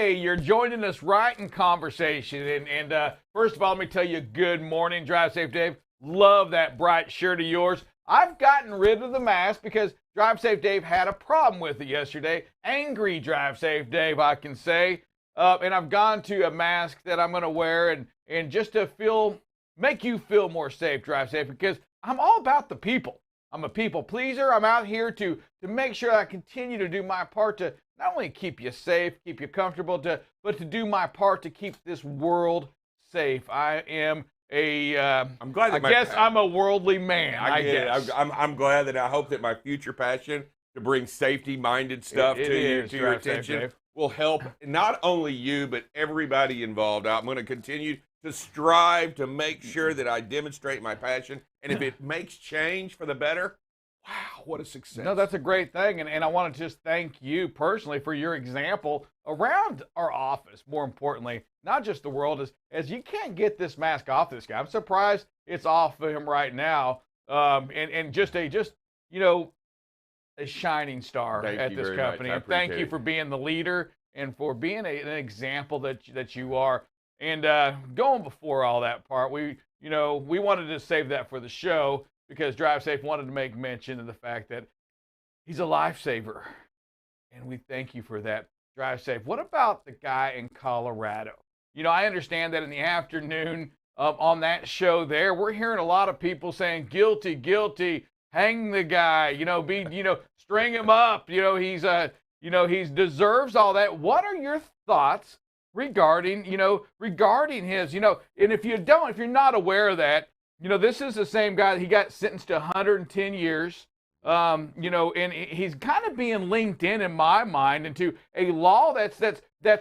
Hey, you're joining us right in conversation. First of all, let me tell you, good morning, Drive Safe Dave. Love that bright shirt of yours. I've gotten rid of the mask because Drive Safe Dave had a problem with it yesterday. Angry Drive Safe Dave, I can say. And I've gone to a mask that I'm going to wear and just to make you feel more safe, Drive Safe, because I'm all about the people. I'm a people pleaser. I'm out here to make sure I continue to do my part to not only keep you safe, keep you comfortable, but to do my part to keep this world safe. I am I'm glad that I guess I'm a worldly man. I guess. I'm glad that I hope that my future passion to bring safety-minded stuff to your attention will help not only you but everybody involved. I'm going to continue to strive to make sure that I demonstrate my passion, and if it makes change for the better, wow, what a success. No, that's a great thing. And I want to just thank you personally for your example around our office, more importantly, not just the world, as you can't get this mask off this guy. I'm surprised it's off of him right now. And just you know, a shining star at this company. And thank you for being the leader and for being an example that you are. And going before all that part, we wanted to save that for the show because Drive Safe wanted to make mention of the fact that he's a lifesaver. And we thank you for that, Drive Safe. What about the guy in Colorado? I understand that in the afternoon on that show there, we're hearing a lot of people saying, guilty, guilty, hang the guy, string him up. He deserves all that. What are your thoughts regarding his, and if you're not aware of that, this is the same guy. He got sentenced to 110 years, and he's kind of being linked in my mind into a law that's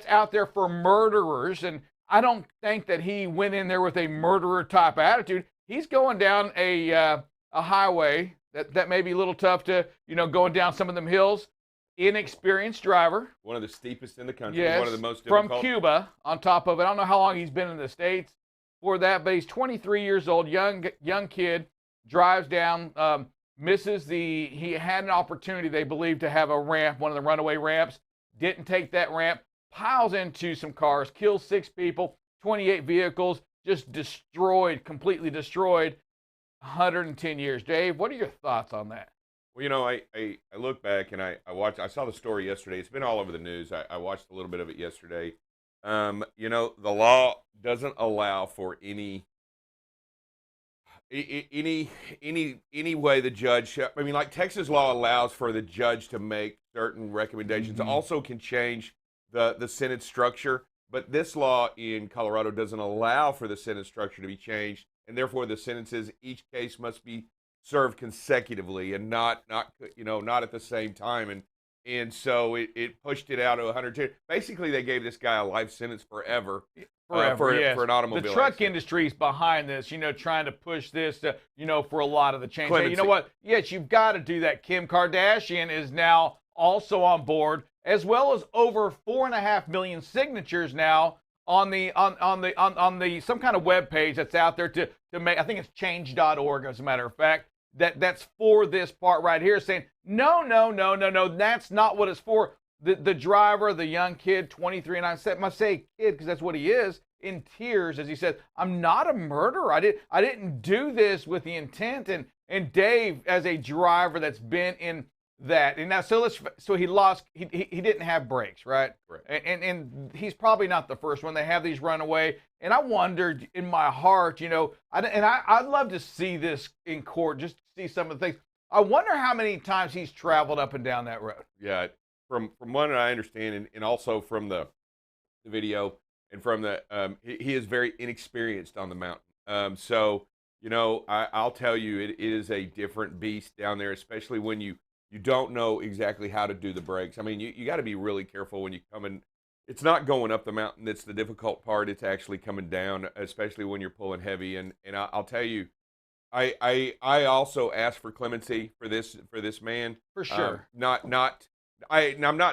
out there for murderers. And I don't think that he went in there with a murderer type attitude. He's going down a highway that may be a little tough to, going down some of them hills. Inexperienced driver. One of the steepest in the country. Yes, one of the most difficult. From Cuba, on top of it. I don't know how long he's been in the States for that, but he's 23 years old, young kid, drives down, misses he had an opportunity, they believe, to have a ramp, one of the runaway ramps, didn't take that ramp, piles into some cars, kills 6 people, 28 vehicles, just completely destroyed, 110 years. Dave, what are your thoughts on that? Well, I look back and I saw the story yesterday. It's been all over the news. I watched a little bit of it yesterday. The law doesn't allow for any way the judge, like Texas law allows for the judge to make certain recommendations, also can change the sentence structure, but this law in Colorado doesn't allow for the sentence structure to be changed, and therefore the sentences, each case must be served consecutively and not at the same time, and so it pushed it out to 110. Basically, they gave this guy a life sentence forever, yes. for an automobile. The truck industry is behind this, trying to push this, for a lot of the change. Hey, you know what? Yes, you've got to do that. Kim Kardashian is now also on board, as well as over 4.5 million signatures now on the some kind of web page that's out there to make. I think it's change.org, as a matter of fact. That's for this part right here, saying no, that's not what it's for. The driver, the young kid, 23, and I must say kid because that's what he is, in tears as he said, "I'm not a murderer. I didn't do this with the intent." And Dave, as a driver that's been in that, and now so he didn't have brakes, right? Correct. And he's probably not the first one. They have these runaway, and I wondered in my heart, I'd love to see this in court, just to see some of the things. I wonder how many times he's traveled up and down that road. Yeah, from what I understand, and also from the video, and from the he is very inexperienced on the mountain. So I'll tell you, it is a different beast down there, especially when you don't know exactly how to do the brakes. You got to be really careful when you come in. It's not going up the mountain that's the difficult part. It's actually coming down, especially when you're pulling heavy. And I'll tell you, I also asked for clemency for this man. For sure. I'm not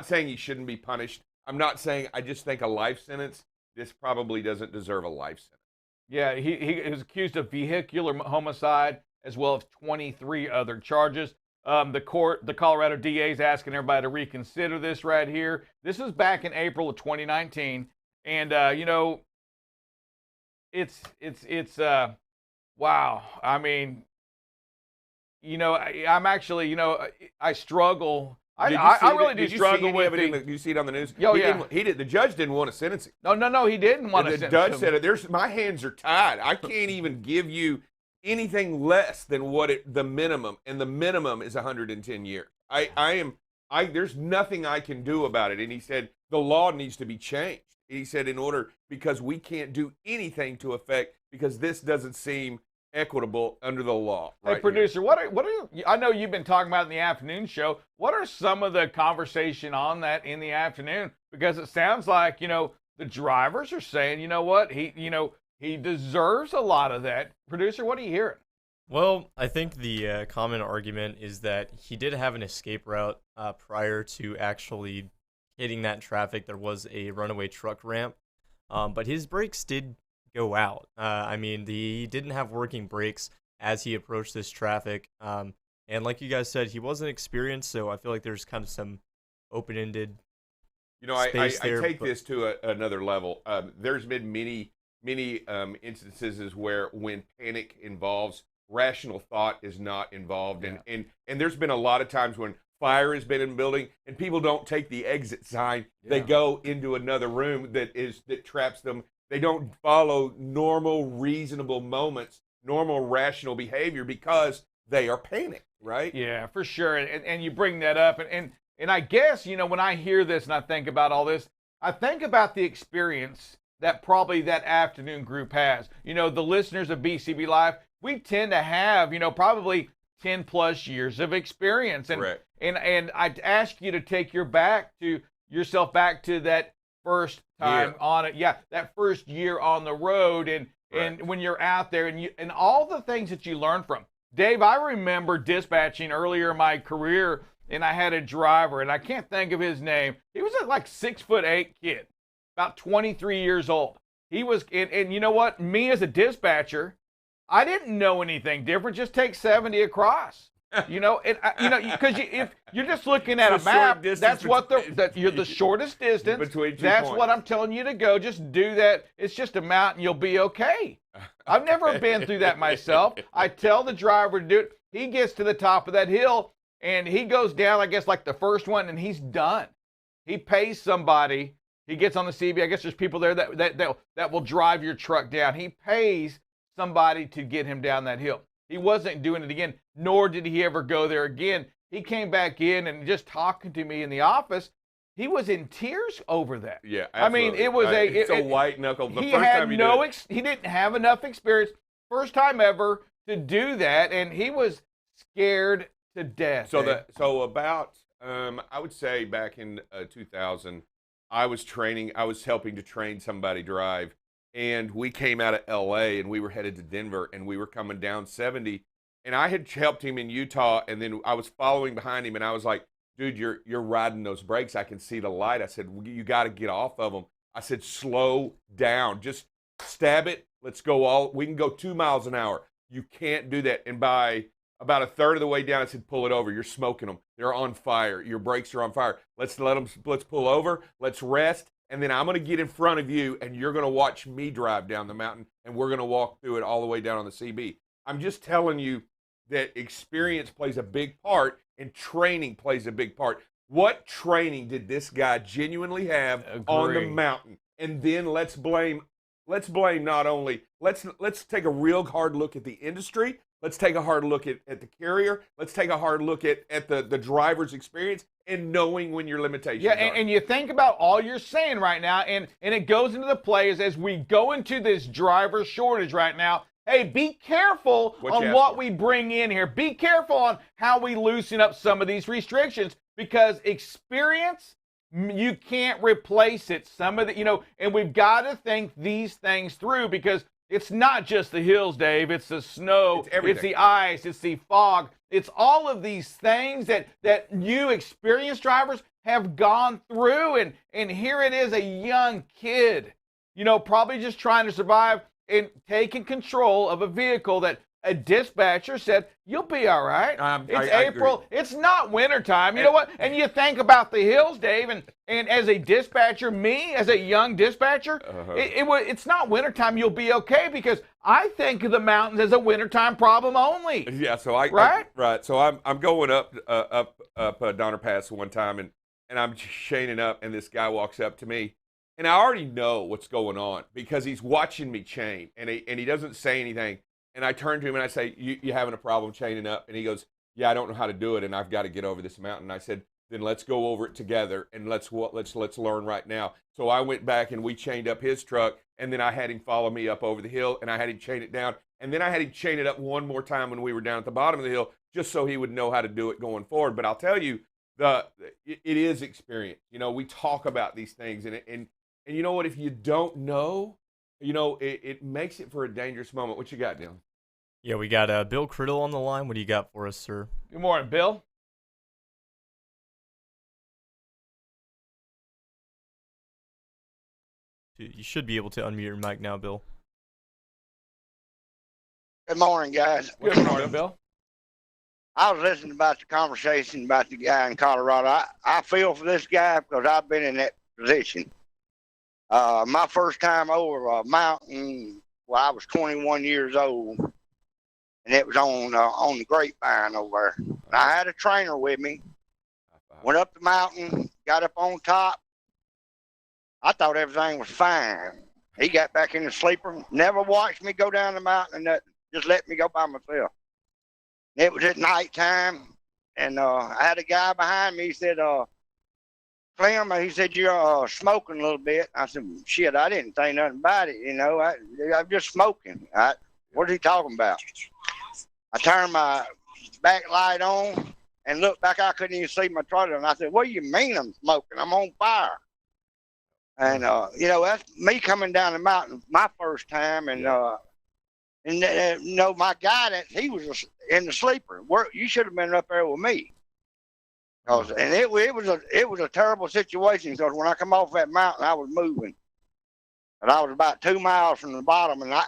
saying he shouldn't be punished. I'm not saying, I just think a life sentence, this probably doesn't deserve a life sentence. Yeah, he was accused of vehicular homicide as well as 23 other charges. The Colorado DA is asking everybody to reconsider this right here. This was back in April of 2019, and it's wow. I mean, I'm actually, I struggle. I really do struggle with it. Did you see it on the news? Oh, yeah. The judge didn't want to sentence him. No, he didn't want to The sentence judge him. said, my hands are tied. I can't even give you anything less than what the minimum, and the minimum is 110 years. There's nothing I can do about it. And he said the law needs to be changed. He said because we can't do anything to affect, because this doesn't seem equitable under the law. Hey, producer, what are you, I know you've been talking about in the afternoon show. What are some of the conversation on that in the afternoon? Because it sounds like, the drivers are saying, you know what, he deserves a lot of that. Producer, what are you hearing? Well, I think the common argument is that he did have an escape route prior to actually hitting that traffic. There was a runaway truck ramp, but his brakes did go out. I mean, he didn't have working brakes as he approached this traffic. And like you guys said, he wasn't experienced, so I feel like there's kind of some open-ended I take this to another level. There's been many instances where when panic involves, rational thought is not involved. Yeah. And there's been a lot of times when fire has been in the building and people don't take the exit sign. Yeah. They go into another room that traps them. They don't follow normal, reasonable moments, normal, rational behavior, because they are panicked, right? Yeah, for sure. And you bring that up. And I guess, when I hear this and I think about all this, I think about the experience that probably that afternoon group has. The listeners of BCB Live, we tend to have, probably 10 plus years of experience. And, Correct. and I'd ask you to take yourself back to that first time on it. Yeah, that first year on the road, and when you're out there and all the things that you learn from. Dave, I remember dispatching earlier in my career, and I had a driver, and I can't think of his name. He was a 6'8" kid, about 23 years old. He was, and you know what? Me as a dispatcher, I didn't know anything different. Just take 70 across. Because if you're just looking at a map, that's what you're the shortest distance. Between 2 that's points. what I'm telling you to go. Just do that. It's just a mountain. You'll be okay. I've never been through that myself. I tell the driver to do it. He gets to the top of that hill and he goes down, I guess, like the first one, and he's done. He pays somebody. He gets on the CB. I guess there's people there that will drive your truck down. He pays somebody to get him down that hill. He wasn't doing it again, nor did he ever go there again. He came back in and just talking to me in the office, he was in tears over that. Yeah, absolutely. I mean, it was it's a white knuckle. He didn't have enough experience, first time ever, to do that, and he was scared to death. So about I would say back in 2000, I was helping to train somebody drive. And we came out of LA and we were headed to Denver, and we were coming down 70, and I had helped him in Utah, and then I was following behind him, and I was like, dude, you're riding those brakes. I can see the light. I said, you got to get off of them. I said, slow down. Just stab it. We can go 2 miles an hour. You can't do that. And by about a third of the way down, I said, pull it over. You're smoking them. They're on fire. Your brakes are on fire. Let's pull over. Let's rest. And then I'm going to get in front of you, and you're going to watch me drive down the mountain, and we're going to walk through it all the way down on the CB. I'm just telling you that experience plays a big part, and training plays a big part. What training did this guy genuinely have on the mountain? And then let's blame not only, let's take a real hard look at the industry. Let's take a hard look at the carrier. Let's take a hard look at the driver's experience and knowing when your limitations are. And you think about all you're saying right now, and it goes into the plays as we go into this driver shortage right now. Hey, be careful on what we bring in here. Be careful on how we loosen up some of these restrictions, because experience, you can't replace it. Some of the, and we've got to think these things through, because it's not just the hills, Dave. It's the snow. It's the ice. It's the fog. It's all of these things that you experienced drivers have gone through. And here it is, a young kid, probably just trying to survive and taking control of a vehicle that a dispatcher said, "You'll be all right. It's I April. agree. It's not wintertime." You know what? And you think about the hills, Dave, and as a dispatcher, me as a young dispatcher, it's not wintertime. You'll be okay because I think of the mountains as a wintertime problem only. Yeah, so right. So I'm going up Donner Pass one time, and I'm chaining up, and this guy walks up to me, and I already know what's going on because he's watching me chain, and he doesn't say anything. And I turn to him and I say, you having a problem chaining up? And he goes, yeah, I don't know how to do it, and I've got to get over this mountain. And I said, then let's go over it together, and let's learn right now. So I went back and we chained up his truck, and then I had him follow me up over the hill, and I had him chain it down, and then I had him chain it up one more time when we were down at the bottom of the hill, just so he would know how to do it going forward. But I'll tell you, it is experience. You know, we talk about these things, and you know what? If you don't know, you know, it makes it for a dangerous moment. What you got, Dylan? Yeah, we got Bill Criddle on the line. What do you got for us, sir? Good morning, Bill. You should be able to unmute your mic now, Bill. Good morning, guys. Good morning, Bill. I was listening about the conversation about the guy in Colorado. I feel for this guy because I've been in that position. My first time over a mountain, well, I was 21 years old, and it was on the grapevine over there. And I had a trainer with me. Went up the mountain, got up on top. I thought everything was fine. He got back in the sleeper, never watched me go down the mountain or nothing. Just let me go by myself. It was at nighttime, and I had a guy behind me. He said, Clem, he said, you're smoking a little bit. I said, shit, I didn't think nothing about it. You know, I'm just smoking. What is he talking about? I turned my back light on and looked back. I couldn't even see my trailer. And I said, what do you mean I'm smoking? I'm on fire. And, you know, that's me coming down the mountain my first time. And, you know, my guidance, he was in the sleeper. You should have been up there with me. And it was a terrible situation because when I come off that mountain, I was moving. And I was about 2 miles from the bottom, and I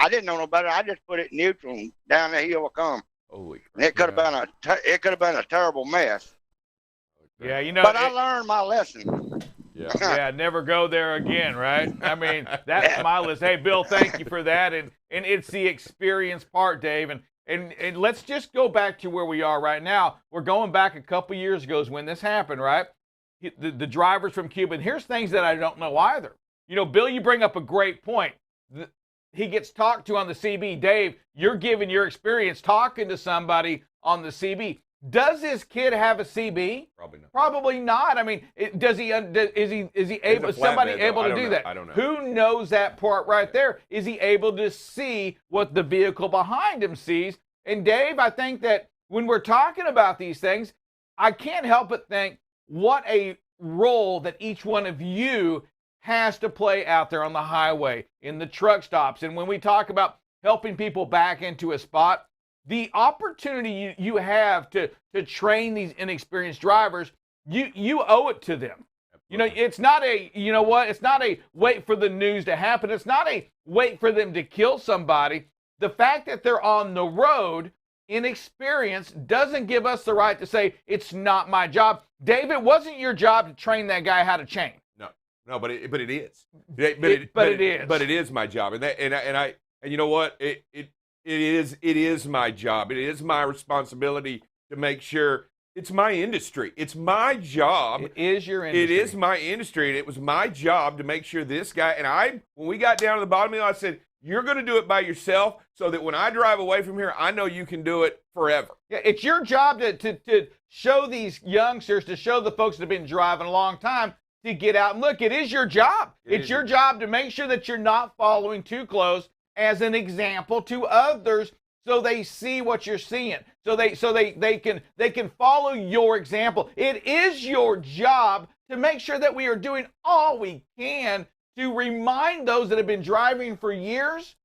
didn't know no better. I just put it in neutral and down the hill I come. Holy crap. And it could have been a terrible mess. Yeah, you know. But I learned my lesson. Yeah. Yeah, never go there again, right? I mean, that's my list. Hey, Bill, thank you for that. And it's the experience part, Dave. And let's just go back to where we are right now. We're going back a couple years ago is when this happened, right? The drivers from Cuba. And here's things that I don't know either. You know, Bill, you bring up a great point. He gets talked to on the CB. Dave, you're giving your experience talking to somebody on the CB. Does this kid have a CB? Probably not. Probably not. I mean, is he able? Is somebody able to do that? I don't know. Who knows that part right there? Is he able to see what the vehicle behind him sees? And Dave, I think that when we're talking about these things, I can't help but think what a role that each one of you has to play out there on the highway, in the truck stops. And when we talk about helping people back into a spot, the opportunity you have to train these inexperienced drivers, you owe it to them. You know, it's not it's not a wait for the news to happen. It's not a wait for them to kill somebody. The fact that they're on the road, inexperienced, doesn't give us the right to say it's not my job. Dave, it wasn't your job to train that guy how to chain. No, but it is. But it is my job, and you know what? It is my job. It is my responsibility to make sure. It's my industry. It's my job. It is your industry. It is my industry, and it was my job to make sure this guy, and when we got down to the bottom of it, I said, you're going to do it by yourself so that when I drive away from here, I know you can do it forever. Yeah, it's your job to show these youngsters, to show the folks that have been driving a long time, to get out and look. It is your job. It's your job to make sure that you're not following too close as an example to others, so they see what you're seeing, so they can follow your example. It is your job to make sure that we are doing all we can to remind those that have been driving for years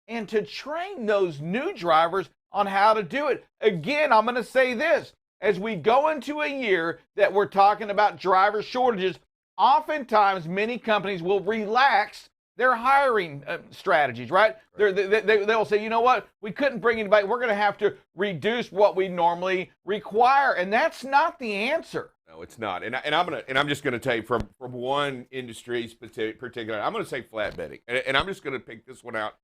and to train those new drivers on how to do it. Again, I'm going to say this, as we go into a year that we're talking about driver shortages, oftentimes many companies will relax their hiring strategies, right? They'll say, you know what, we couldn't bring anybody. We're going to have to reduce what we normally require, and that's not the answer. No, it's not. And I'm just gonna tell you from one industry particular. I'm gonna say flatbedding, and I'm just gonna pick this one out.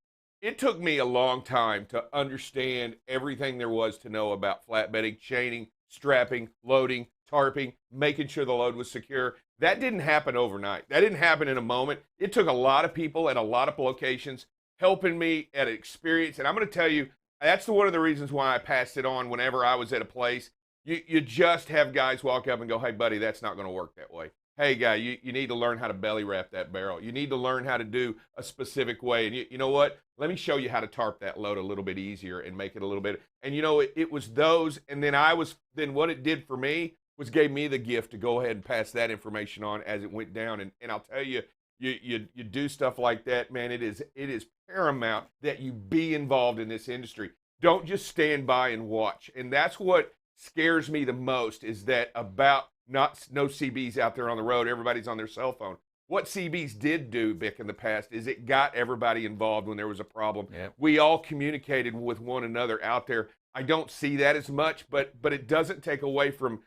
It took me a long time to understand everything there was to know about flatbedding, chaining, strapping, loading, tarping, making sure the load was secure. That didn't happen overnight. That didn't happen in a moment. It took a lot of people at a lot of locations helping me at experience. And I'm going to tell you, that's one of the reasons why I passed it on whenever I was at a place. You just have guys walk up and go, hey, buddy, that's not going to work that way. Hey, guy, you need to learn how to belly wrap that barrel. You need to learn how to do a specific way. And you know what? Let me show you how to tarp that load a little bit easier and make it a little bit. And, you know, it was those. And then what it did for me was gave me the gift to go ahead and pass that information on as it went down. And I'll tell you, you do stuff like that, man, it is paramount that you be involved in this industry. Don't just stand by and watch. And that's what scares me the most, is that about no CBs out there on the road. Everybody's on their cell phone. What CBs did do, Vic, in the past is it got everybody involved when there was a problem. Yep. We all communicated with one another out there. I don't see that as much, but it doesn't take away from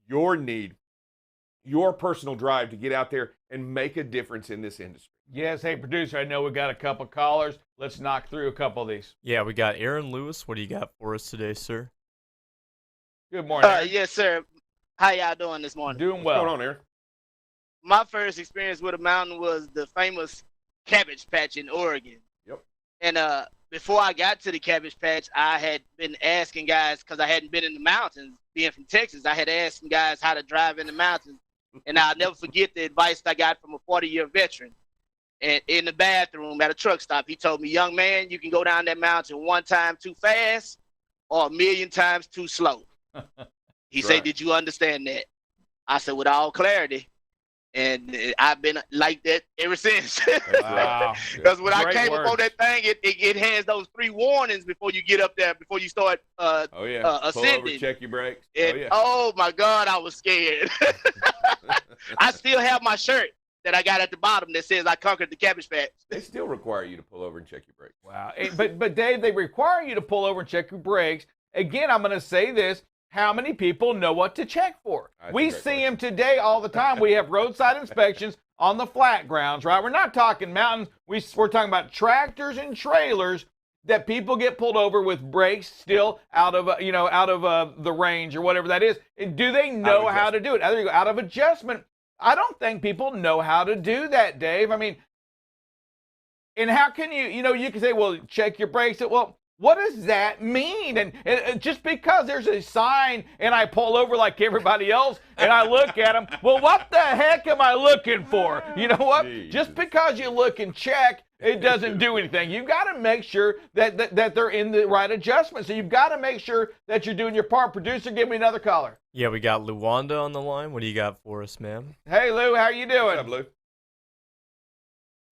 your need, your personal drive to get out there and make a difference in this industry. Yes. Hey, producer, I know we got a couple callers. Let's knock through a couple of these. Yeah, we got Aaron Lewis. What do you got for us today, sir? Good morning. Aaron. Yes, sir. How y'all doing this morning? Doing well. What's going on, Aaron? My first experience with a mountain was the famous Cabbage Patch in Oregon. Yep. And before I got to the Cabbage Patch, I had been asking guys, because I hadn't been in the mountains, being from Texas, I had asked some guys how to drive in the mountains. And I'll never forget the advice I got from a 40-year veteran. And in the bathroom at a truck stop, he told me, young man, you can go down that mountain one time too fast or 1,000,000 times too slow. He Right. said, did you understand that? I said, with all clarity. And I've been like that ever since. Wow. Because when I Great came words. up on that thing, it has those 3 warnings before you get up there, before you start Oh, yeah. Pull over, ascending. check your brakes. And, Oh, yeah. oh, my God, I was scared. I still have my shirt that I got at the bottom that says I conquered the Cabbage Patch. They still require you to pull over and check your brakes. Wow. But Dave, they require you to pull over and check your brakes. Again, I'm going to say this. How many people know what to check for? That's a We great see them today all the time. We have roadside inspections on the flat grounds, right? We're not talking mountains. We're talking about tractors and trailers that people get pulled over with brakes still out of the range or whatever that is. And do they know how to do it? There you go, out of adjustment. I don't think people know how to do that, Dave. I mean, and how can you can say, well, check your brakes. Well, what does that mean? And just because there's a sign and I pull over like everybody else and I look at them, well, what the heck am I looking for? You know what? Jesus. Just because you look and check, it doesn't do anything. You've got to make sure that they're in the right adjustment. So you've got to make sure that you're doing your part. Producer, give me another caller. Yeah, we got Luwanda on the line. What do you got for us, ma'am? Hey, Lou, how you doing? What's up, Lou?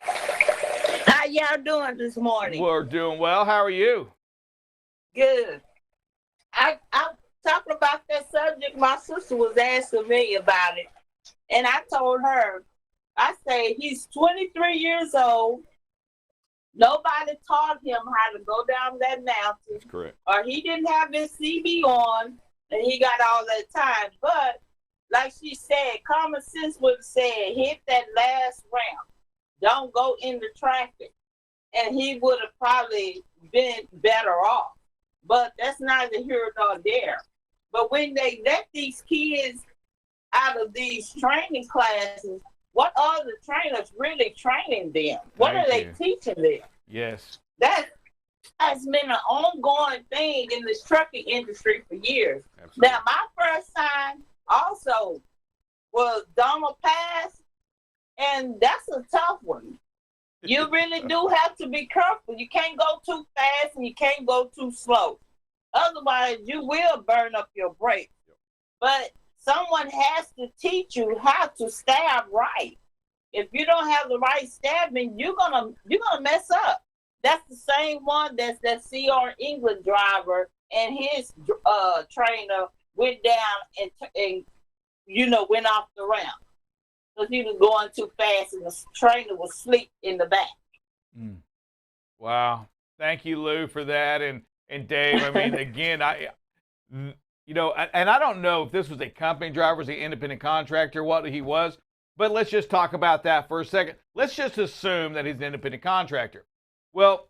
How y'all doing this morning? We're doing well. How are you? Good. I'm talking about that subject. My sister was asking me about it, and I told her, I say he's 23 years old. Nobody taught him how to go down that mountain, That's correct. or he didn't have his CB on, and he got all that time. But like she said, common sense would have said, hit that last ramp. Don't go into traffic. And he would have probably been better off. But that's neither here nor there. But when they let these kids out of these training classes, what are the trainers really training them? What Thank are they you. teaching them? Yes. That has been an ongoing thing in this trucking industry for years. Absolutely. Now, my first time also was Donald Pass, and that's a tough one. You really do have to be careful. You can't go too fast and you can't go too slow. Otherwise, you will burn up your brakes. But someone has to teach you how to stab right. If you don't have the right stabbing, you're gonna mess up. That's the same one that's that CR England driver and his trainer went down and went off the ramp because he was going too fast and the trainer was asleep in the back. Mm. Wow. Thank you, Lou, for that. And Dave, I mean, again, and I don't know if this was a company driver, was he an independent contractor, what he was, but let's just talk about that for a second. Let's just assume that he's an independent contractor. Well,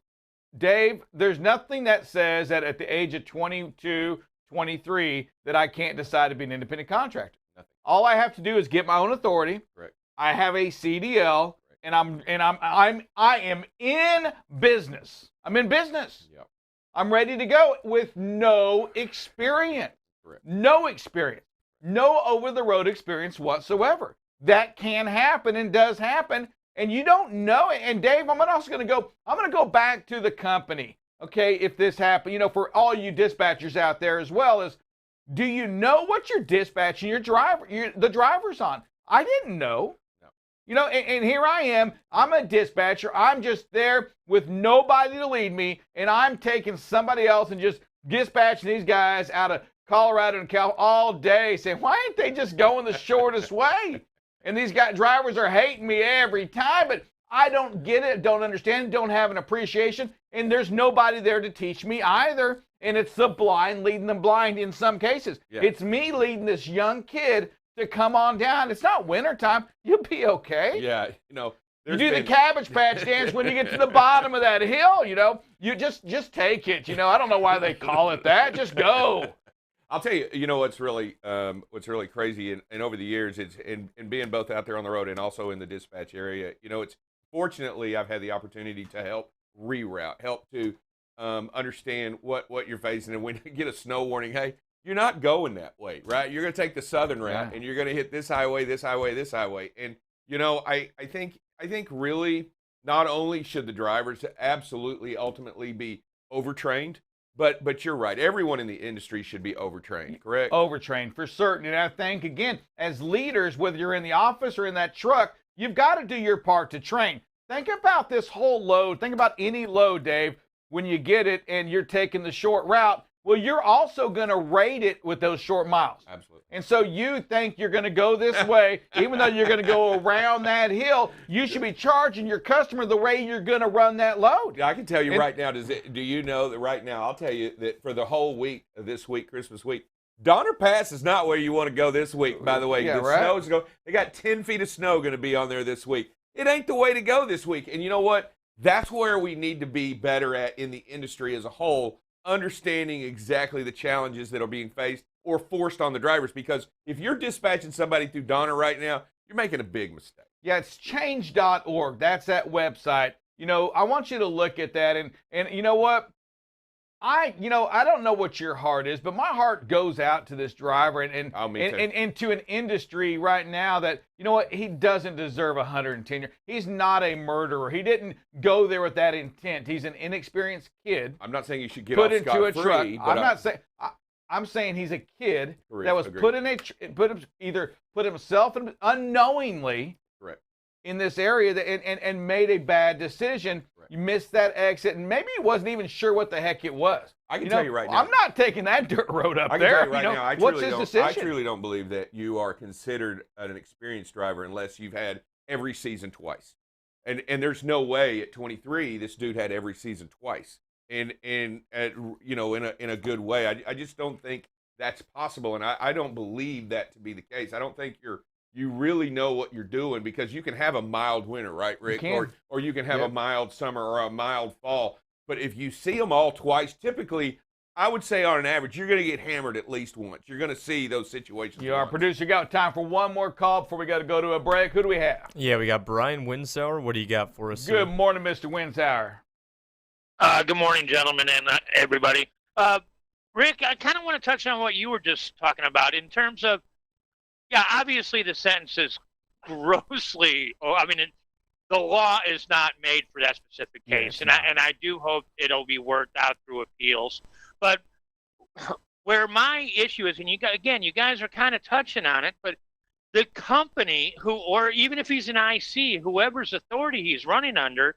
Dave, there's nothing that says that at the age of 22, 23, that I can't decide to be an independent contractor. Nothing. All I have to do is get my own authority. Correct. I have a CDL, and I am in business. I'm in business. Yep. I'm ready to go with no experience. Correct. No experience. No over-the-road experience whatsoever. That can happen and does happen, and you don't know it. And Dave, I'm going to go back to the company, okay, if this happened, for all you dispatchers out there as well, is do you know what you're dispatching the drivers on? I didn't know. And here I am. I'm a dispatcher. I'm just there with nobody to lead me, and I'm taking somebody else and just dispatching these guys out of Colorado and Cal all day, saying, why ain't they just going the shortest way? And these drivers are hating me every time, but I don't get it, don't understand, don't have an appreciation, and there's nobody there to teach me either. And it's the blind leading the blind in some cases. Yeah. It's me leading this young kid to come on down. It's not wintertime. You'll be okay. Yeah, you do the Cabbage Patch dance when you get to the bottom of that hill, You just take it, I don't know why they call it that. Just go. I'll tell you, what's really crazy, and over the years, it's and being both out there on the road and also in the dispatch area, it's fortunately I've had the opportunity to help reroute, help to understand what you're facing, and when you get a snow warning, hey, you're not going that way, right? You're going to take the southern route, and you're going to hit this highway, this highway, this highway, and I think really not only should the drivers absolutely ultimately be overtrained. But you're right. Everyone in the industry should be overtrained, correct? Overtrained, for certain. And I think, again, as leaders, whether you're in the office or in that truck, you've got to do your part to train. Think about this whole load. Think about any load, Dave, when you get it and you're taking the short route. Well, you're also going to rate it with those short miles. Absolutely. And so you think you're going to go this way, even though you're going to go around that hill, you should be charging your customer the way you're going to run that load. I can tell you right now, do you know that right now, I'll tell you that for the whole week of this week, Christmas week, Donner Pass is not where you want to go this week, by the way. Yeah, right? They got 10 feet of snow going to be on there this week. It ain't the way to go this week. And you know what? That's where we need to be better at in the industry as a whole, understanding exactly the challenges that are being faced or forced on the drivers, because if you're dispatching somebody through Donner right now, you're making a big mistake. Yeah, it's change.org. That's that website. I want you to look at that, and you know what? I don't know what your heart is, but my heart goes out to this driver and to an industry right now that, he doesn't deserve 110 years. He's not a murderer. He didn't go there with that intent. He's an inexperienced kid. I'm not saying you should get put off into a truck. scot-free. I'm not saying. I'm saying he's a kid that was put himself in unknowingly in this area and made a bad decision. You missed that exit, and maybe he wasn't even sure what the heck it was. I can tell you right now. I'm not taking that dirt road up there. I can tell you right now. What's his decision? I truly don't believe that you are considered an experienced driver unless you've had every season twice. And there's no way at 23 this dude had every season twice. In a good way. I just don't think that's possible, and I don't believe that to be the case. I don't think you really know what you're doing, because you can have a mild winter, right, Rick? Or you can have a mild summer or a mild fall. But if you see them all twice, typically, I would say on an average, you're going to get hammered at least once. You're going to see those situations. You are. Producer, got time for one more call before we got to go to a break. Who do we have? Yeah, we got Brian Winsauer. What do you got for us? Good morning, Mr. Winsauer. Good morning, gentlemen, and everybody. Rick, I kind of want to touch on what you were just talking about in terms of, obviously the sentence is grossly, the law is not made for that specific case, and I do hope it'll be worked out through appeals. But where my issue is, and you guys are kind of touching on it, but the company or even if he's an IC, whoever's authority he's running under,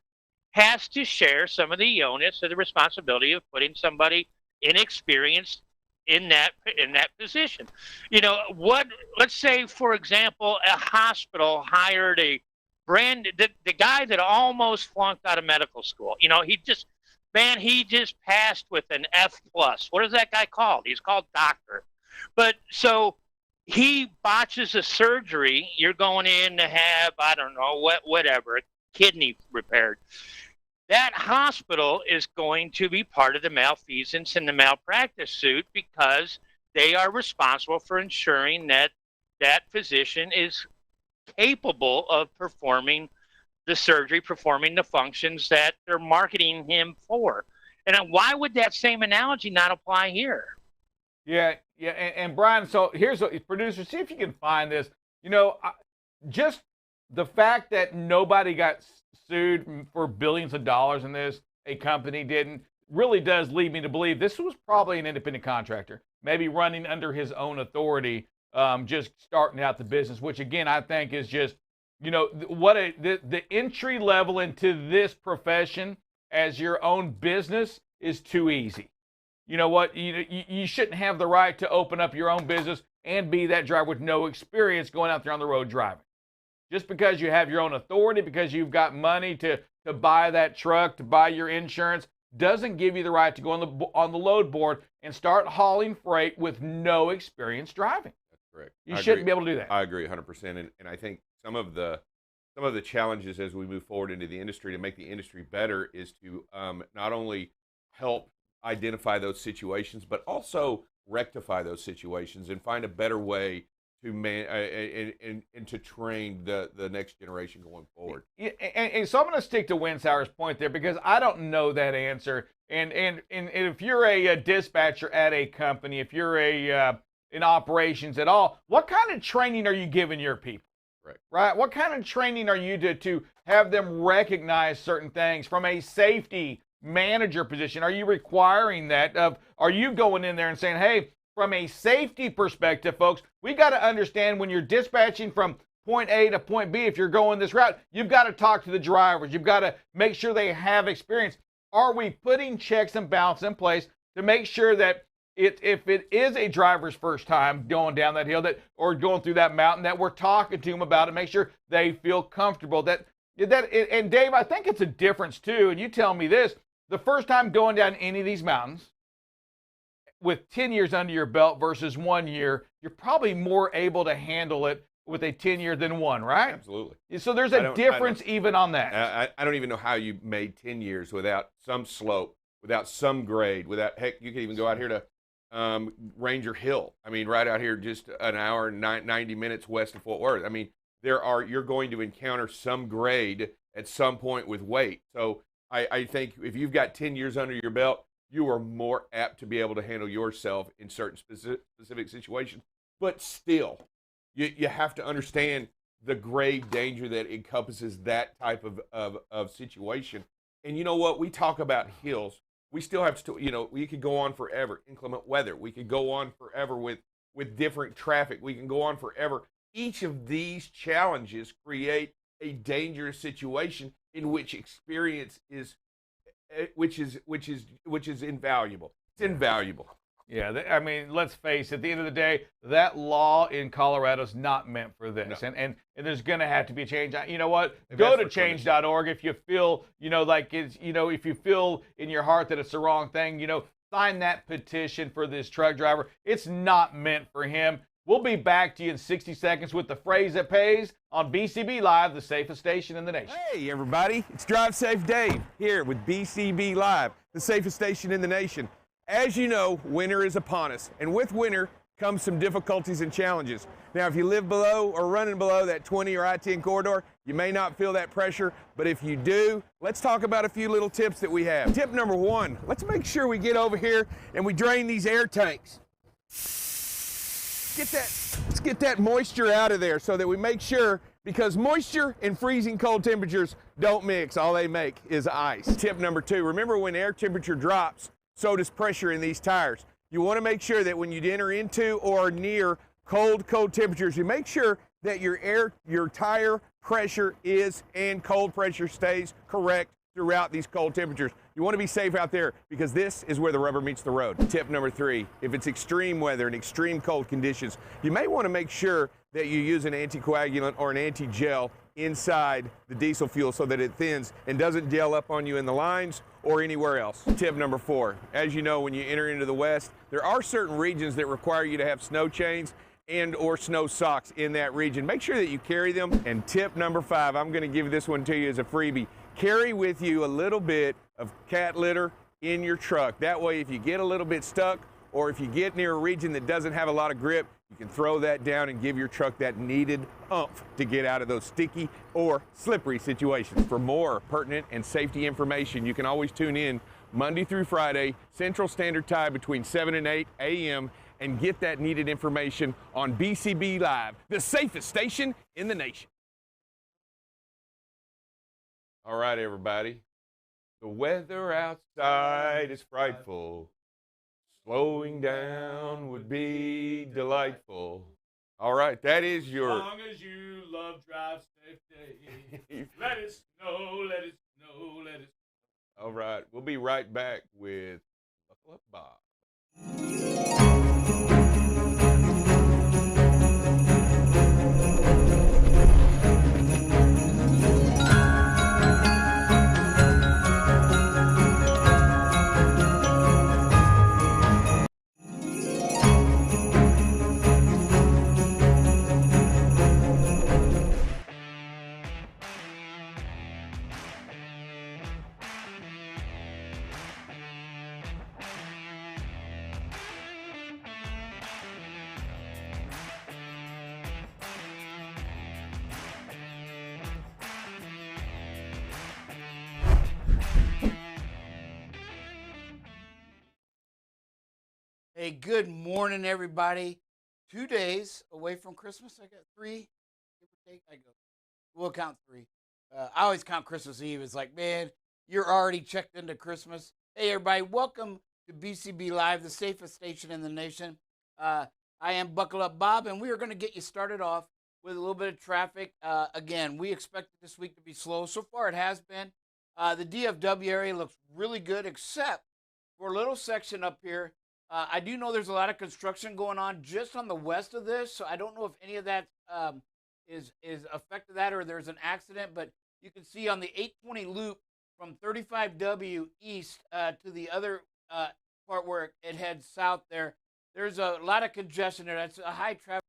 has to share some of the onus or the responsibility of putting somebody inexperienced in that position. Let's say, for example, a hospital hired a the guy that almost flunked out of medical school. You know, he just passed with an F plus. What is that guy called? He's called doctor. But so he botches a surgery. You're going in to have, I don't know, whatever, kidney repaired. That hospital is going to be part of the malfeasance and the malpractice suit because they are responsible for ensuring that that physician is capable of performing the surgery, performing the functions that they're marketing him for. And why would that same analogy not apply here? Yeah. And Brian, so here's what, producer, see if you can find this. You know, just the fact that nobody got sued for billions of dollars in this, a company didn't, really does lead me to believe this was probably an independent contractor, maybe running under his own authority, just starting out the business, which again, I think is just, you know, the entry level into this profession as your own business is too easy. You know what? You shouldn't have the right to open up your own business and be that driver with no experience going out there on the road driving. Just because you have your own authority, because you've got money to buy that truck, to buy your insurance, doesn't give you the right to go on the load board and start hauling freight with no experience driving. That's correct. You shouldn't be able to do that. I agree 100%. And I think some of the challenges as we move forward into the industry to make the industry better is to not only help identify those situations, but also rectify those situations and find a better way to and to train the next generation going forward. And so I'm going to stick to Winsauer's point there because I don't know that answer. And if you're a dispatcher at a company, if you're in operations at all, what kind of training are you giving your people? Right? What kind of training are you to have them recognize certain things from a safety manager position? Are you requiring that? Are you going in there and saying, hey, from a safety perspective, folks, we got to understand when you're dispatching from point A to point B, if you're going this route, you've got to talk to the drivers. You've got to make sure they have experience. Are we putting checks and balances in place to make sure that if it is a driver's first time going down that hill or going through that mountain, that we're talking to them about it, make sure they feel comfortable. And Dave, I think it's a difference too, and you tell me this, the first time going down any of these mountains, with 10 years under your belt versus 1 year, you're probably more able to handle it with a 10-year than one, right? Absolutely. So there's a difference even on that. I don't even know how you made 10 years without some slope, without some grade, without, heck, you could even go out here to Ranger Hill. I mean, right out here, just an hour and 90 minutes west of Fort Worth. I mean, you're going to encounter some grade at some point with weight. So I think if you've got 10 years under your belt, you are more apt to be able to handle yourself in certain specific situations. But still, you have to understand the grave danger that encompasses that type of situation. And you know what? We talk about hills. We still have to, we could go on forever. Inclement weather. We could go on forever with different traffic. We can go on forever. Each of these challenges create a dangerous situation in which experience is which is invaluable. It's invaluable. Yeah, I mean, let's face it, at the end of the day, that law in Colorado is not meant for this. No. And there's going to have to be a change. You know what? Go to change.org if you feel, like it's, if you feel in your heart that it's the wrong thing, sign that petition for this truck driver. It's not meant for him. We'll be back to you in 60 seconds with the phrase that pays on BCB Live, the safest station in the nation. Hey, everybody. It's Drive Safe Dave here with BCB Live, the safest station in the nation. As you know, winter is upon us, and with winter comes some difficulties and challenges. Now, if you live below or running below that 20 or I-10 corridor, you may not feel that pressure, but if you do, let's talk about a few little tips that we have. Tip number one, let's make sure we get over here and we drain these air tanks. Let's get that moisture out of there so that we make sure, because moisture and freezing cold temperatures don't mix. All they make is ice. Tip number two, remember when air temperature drops, so does pressure in these tires. You want to make sure that when you enter into or near cold temperatures, you make sure that your tire pressure is and cold pressure stays correct throughout these cold temperatures. You want to be safe out there because this is where the rubber meets the road. Tip number three, if it's extreme weather and extreme cold conditions, you may want to make sure that you use an anticoagulant or an anti-gel inside the diesel fuel so that it thins and doesn't gel up on you in the lines or anywhere else. Tip number 4, as you know, when you enter into the West, there are certain regions that require you to have snow chains and or snow socks in that region. Make sure that you carry them. And tip number 5, I'm going to give this one to you as a freebie. Carry with you a little bit of cat litter in your truck. That way, if you get a little bit stuck or if you get near a region that doesn't have a lot of grip, you can throw that down and give your truck that needed oomph to get out of those sticky or slippery situations. For more pertinent and safety information, you can always tune in Monday through Friday, Central Standard Time between 7 and 8 a.m. and get that needed information on BCB Live, the safest station in the nation. All right, everybody. The weather outside is frightful. Slowing down would be delightful. All right, that is your... As long as you love drive safety, let it snow, let it snow, let it snow. All right, we'll be right back with Buckle Up Bob. Hey, good morning, everybody. 2 days away from Christmas. I got 3, give or take. We'll count 3. I always count Christmas Eve. It's like, man, you're already checked into Christmas. Hey, everybody, welcome to BCB Live, the safest station in the nation. I am Buckle Up Bob, and we are going to get you started off with a little bit of traffic. Again, we expected this week to be slow. So far, it has been. The DFW area looks really good, except for a little section up here. I do know there's a lot of construction going on just on the west of this, so I don't know if any of that is affected that or there's an accident, but you can see on the 820 loop from 35W east to the other part where it heads south there, there's a lot of congestion there. That's a high traffic.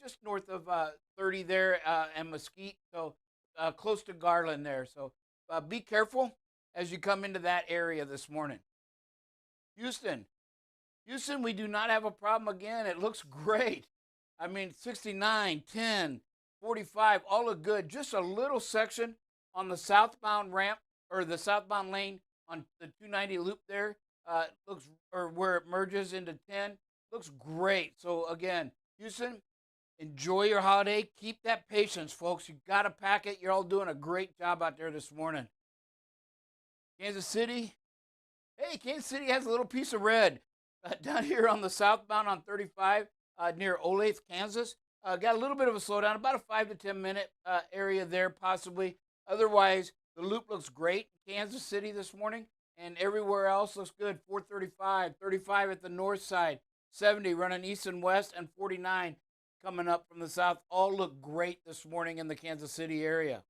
Just north of 30 there and Mesquite, so close to Garland there. So be careful as you come into that area this morning. Houston, we do not have a problem again. It looks great. I mean, 69, 10, 45, all look good. Just a little section on the southbound ramp or the southbound lane on the 290 loop there looks, or where it merges into 10, looks great. So again, Houston, enjoy your holiday. Keep that patience, folks. You got to pack it. You're all doing a great job out there this morning. Kansas City. Hey, Kansas City has a little piece of red down here on the southbound on 35 near Olathe, Kansas. Got a little bit of a slowdown, about a 5 to 10 minute area there possibly. Otherwise, the loop looks great in Kansas City this morning, and everywhere else looks good. 435, 35 at the north side, 70 running east and west, and 49 coming up from the south. All look great this morning in the Kansas City area.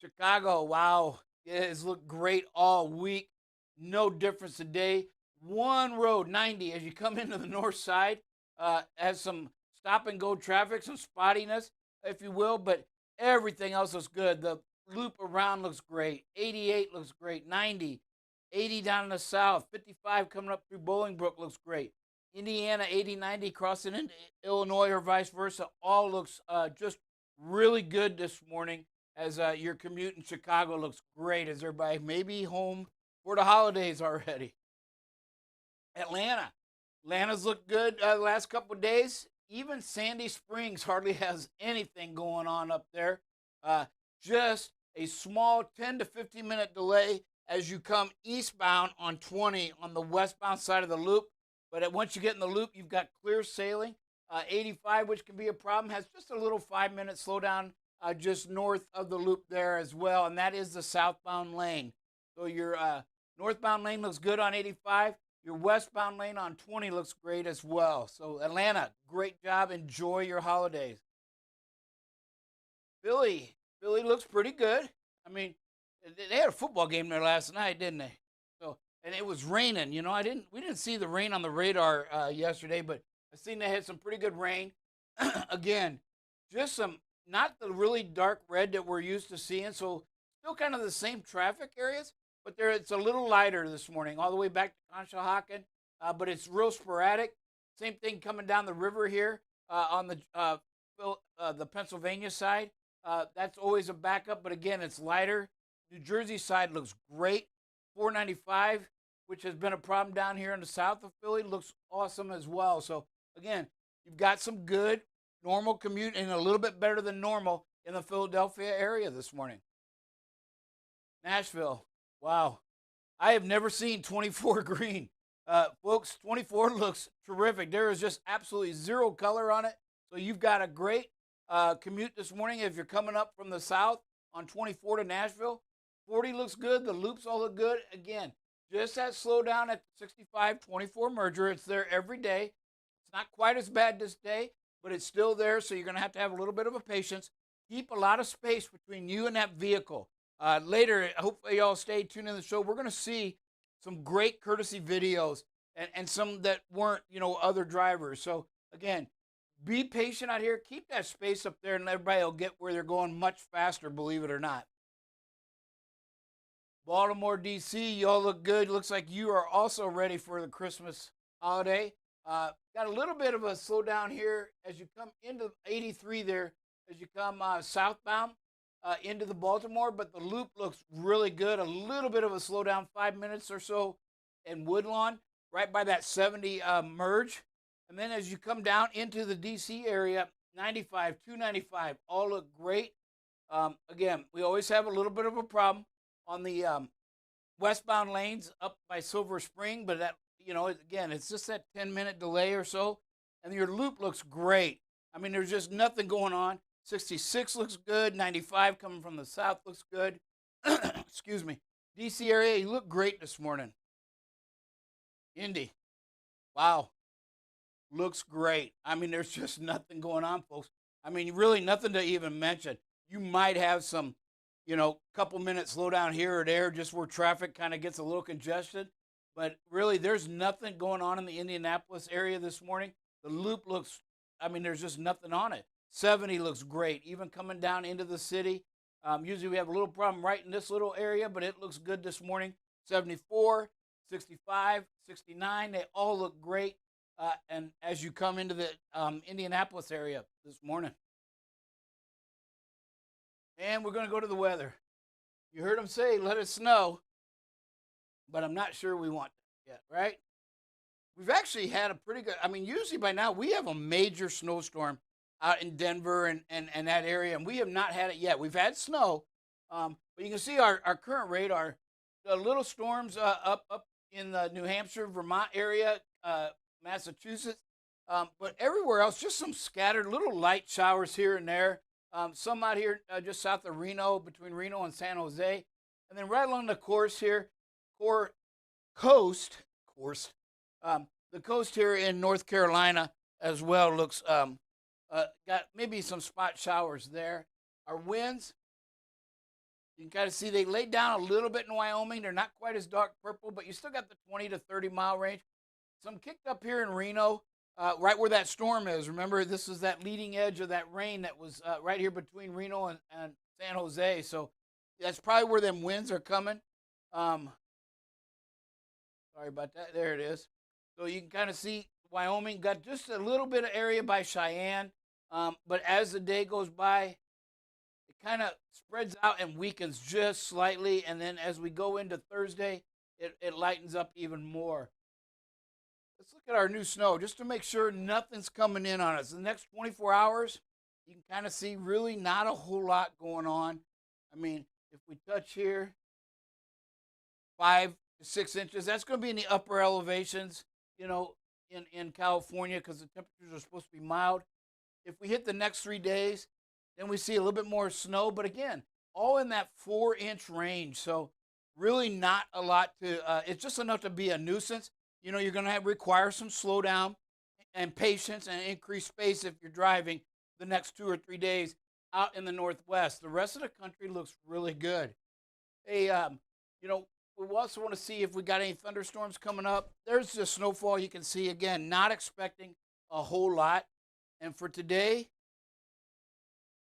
Chicago, wow, it has looked great all week. No difference today. One road, 90, as you come into the north side, has some stop and go traffic, some spottiness, if you will, but everything else looks good. The loop around looks great. 88 looks great. 90, 80 down in the south. 55 coming up through Bolingbrook looks great. Indiana, 80, 90 crossing into Illinois or vice versa. All looks just really good this morning as your commute in Chicago looks great as everybody may be home for the holidays already. Atlanta's looked good the last couple of days. Even Sandy Springs hardly has anything going on up there. Just a small 10 to 15 minute delay as you come eastbound on 20 on the westbound side of the loop. But once you get in the loop, you've got clear sailing. 85, which can be a problem, has just a little 5-minute slowdown just north of the loop there as well, and that is the southbound lane. So your northbound lane looks good on 85. Your westbound lane on 20 looks great as well. So Atlanta, great job. Enjoy your holidays. Philly looks pretty good. I mean, they had a football game there last night, didn't they? So, and it was raining. You know, we didn't see the rain on the radar yesterday, but I seen they had some pretty good rain. Again, just some, not the really dark red that we're used to seeing. So still kind of the same traffic areas, but it's a little lighter this morning, all the way back to Conshohocken, but it's real sporadic. Same thing coming down the river here on the Pennsylvania side. That's always a backup, but again, it's lighter. New Jersey side looks great. 495, which has been a problem down here in the south of Philly, looks awesome as well. So again, you've got some good normal commute and a little bit better than normal in the Philadelphia area this morning. Nashville, wow. I have never seen 24 green. Folks, 24 looks terrific. There is just absolutely zero color on it. So you've got a great commute this morning if you're coming up from the south on 24 to Nashville. 40 looks good. The loops all look good. Again, just that slowdown at the 65-24 merger. It's there every day. It's not quite as bad this day, but it's still there, so you're going to have a little bit of a patience. Keep a lot of space between you and that vehicle. Later, hopefully y'all stay tuned in the show. We're going to see some great courtesy videos and some that weren't, other drivers. So, again, be patient out here. Keep that space up there, and everybody will get where they're going much faster, believe it or not. Baltimore, D.C., y'all look good. Looks like you are also ready for the Christmas holiday. Got a little bit of a slowdown here as you come into 83 there, as you come southbound into the Baltimore, but the loop looks really good. A little bit of a slowdown, 5 minutes or so in Woodlawn, right by that 70 merge. And then as you come down into the D.C. area, 95, 295, all look great. Again, we always have a little bit of a problem on the westbound lanes up by Silver Spring, but that, again, it's just that 10-minute delay or so. And your loop looks great. I mean, there's just nothing going on. 66 looks good. 95 coming from the south looks good. Excuse me. D.C. area, you look great this morning. Indy, wow. Looks great. I mean, there's just nothing going on, folks. I mean, really nothing to even mention. You might have some, couple minutes slow down here or there, just where traffic kind of gets a little congested. But really, there's nothing going on in the Indianapolis area this morning. The loop looks, there's just nothing on it. 70 looks great, even coming down into the city. Usually we have a little problem right in this little area, but it looks good this morning. 74, 65, 69, they all look great. And as you come into the Indianapolis area this morning. And we're going to go to the weather. You heard them say, let it snow. But I'm not sure we want that yet, right? We've actually had a pretty good, usually by now we have a major snowstorm out in Denver and that area, and we have not had it yet. We've had snow, but you can see our current radar, the little storms up in the New Hampshire, Vermont area, Massachusetts, but everywhere else, just some scattered little light showers here and there. Some out here just south of Reno, between Reno and San Jose. And then right along the coast here, the coast here in North Carolina as well looks, got maybe some spot showers there. Our winds, you can kind of see they laid down a little bit in Wyoming. They're not quite as dark purple, but you still got the 20 to 30 mile range. Some kicked up here in Reno, right where that storm is. Remember, this is that leading edge of that rain that was right here between Reno and San Jose. So that's probably where them winds are coming. Sorry about that. There it is. So you can kind of see Wyoming got just a little bit of area by Cheyenne. But as the day goes by, it kind of spreads out and weakens just slightly. And then as we go into Thursday, it lightens up even more. Let's look at our new snow just to make sure nothing's coming in on us. The next 24 hours, you can kind of see really not a whole lot going on. If we touch here, 5 to 6 inches, that's going to be in the upper elevations, in in California because the temperatures are supposed to be mild. If we hit the next 3 days, then we see a little bit more snow. But again, all in that 4-inch range. So really not a lot to, it's just enough to be a nuisance. You know, you're going to require some slowdown and patience and increased space if you're driving the next 2 or 3 days out in the Northwest. The rest of the country looks really good. Hey, you know, we also want to see if we got any thunderstorms coming up. There's the snowfall you can see. Again, not expecting a whole lot. And for today,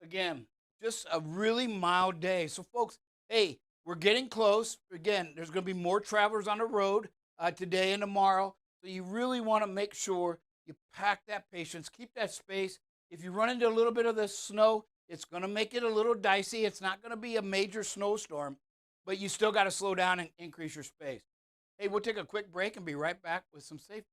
again, just a really mild day. So, folks, hey, we're getting close. Again, there's going to be more travelers on the road today and tomorrow. So you really want to make sure you pack that patience, keep that space. If you run into a little bit of the snow, it's going to make it a little dicey. It's not going to be a major snowstorm, but you still got to slow down and increase your space. Hey, we'll take a quick break and be right back with some safety.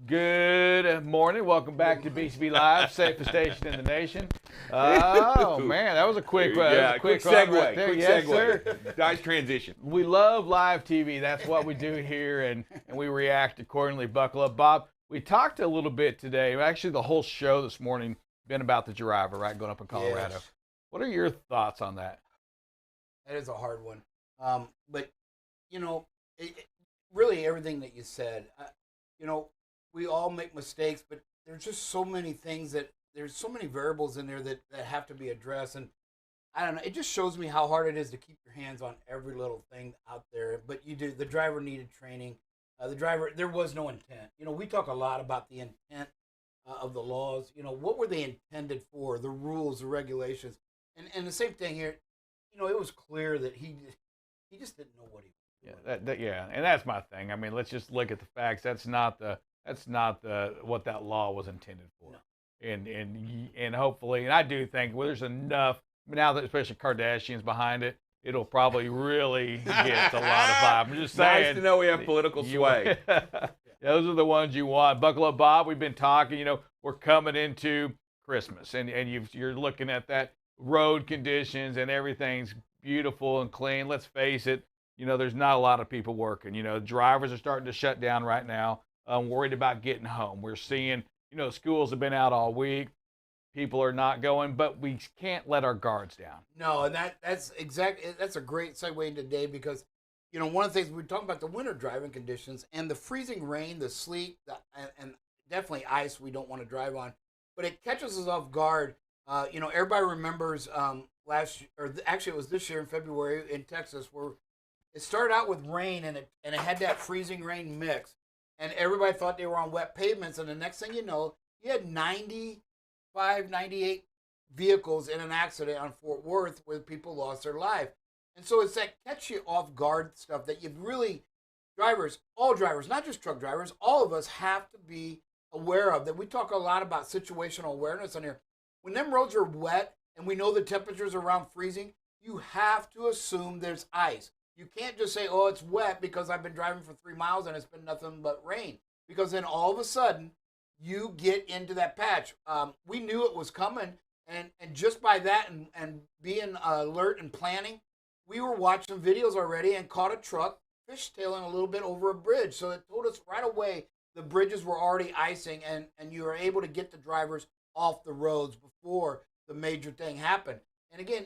Good morning. Welcome back to BCB Live, safest station in the nation. Oh man, that was a quick, quick run segue. right there. Quick Yes, segue. sir. Nice transition. We love live TV. That's what we do here, and we react accordingly. Buckle up, Bob. We talked a little bit today. Actually, the whole show this morning been about the Jariva, right, going up in Colorado. Yes. What are your thoughts on that? That is a hard one. But, you know, really everything that you said, you know, we all make mistakes, but there's just so many things there's so many variables in there that have to be addressed. And I don't know, it just shows me how hard it is to keep your hands on every little thing out there. But the driver needed training. There was no intent. You know, we talk a lot about the intent of the laws. You know, what were they intended for? The rules, the regulations. And the same thing here, you know, it was clear that he just didn't know what he was doing. Yeah, and that's my thing. I mean, let's just look at the facts. That's not what that law was intended for. No. And hopefully, and I do think there's enough now that especially Kardashians behind it, it'll probably really get a lot of vibe. I'm just saying. Nice to know we have political sway. Those are the ones you want. Buckle up, Bob. We've been talking. You know, we're coming into Christmas, and you're looking at that road conditions, and everything's beautiful and clean. Let's face it. You know, there's not a lot of people working. You know, drivers are starting to shut down right now. I'm worried about getting home. We're seeing, you know, schools have been out all week. People are not going, but we can't let our guards down. No, and that's a great segue into today because, you know, one of the things we're talking about the winter driving conditions and the freezing rain, the sleet, and definitely ice we don't want to drive on, but it catches us off guard. You know, everybody remembers actually it was this year in February in Texas where it started out with rain and it had that freezing rain mix. And everybody thought they were on wet pavements. And the next thing you know, you had 95, 98 vehicles in an accident on Fort Worth where people lost their life. And so it's that catch you off guard stuff that you've really, all drivers, not just truck drivers, all of us have to be aware of. That we talk a lot about situational awareness on here. When them roads are wet and we know the temperatures are around freezing, you have to assume there's ice. You can't just say, oh, it's wet because I've been driving for 3 miles and it's been nothing but rain. Because then all of a sudden, you get into that patch. We knew it was coming. And just by that and being alert and planning, we were watching videos already and caught a truck fishtailing a little bit over a bridge. So it told us right away the bridges were already icing and you were able to get the drivers off the roads before the major thing happened. And again,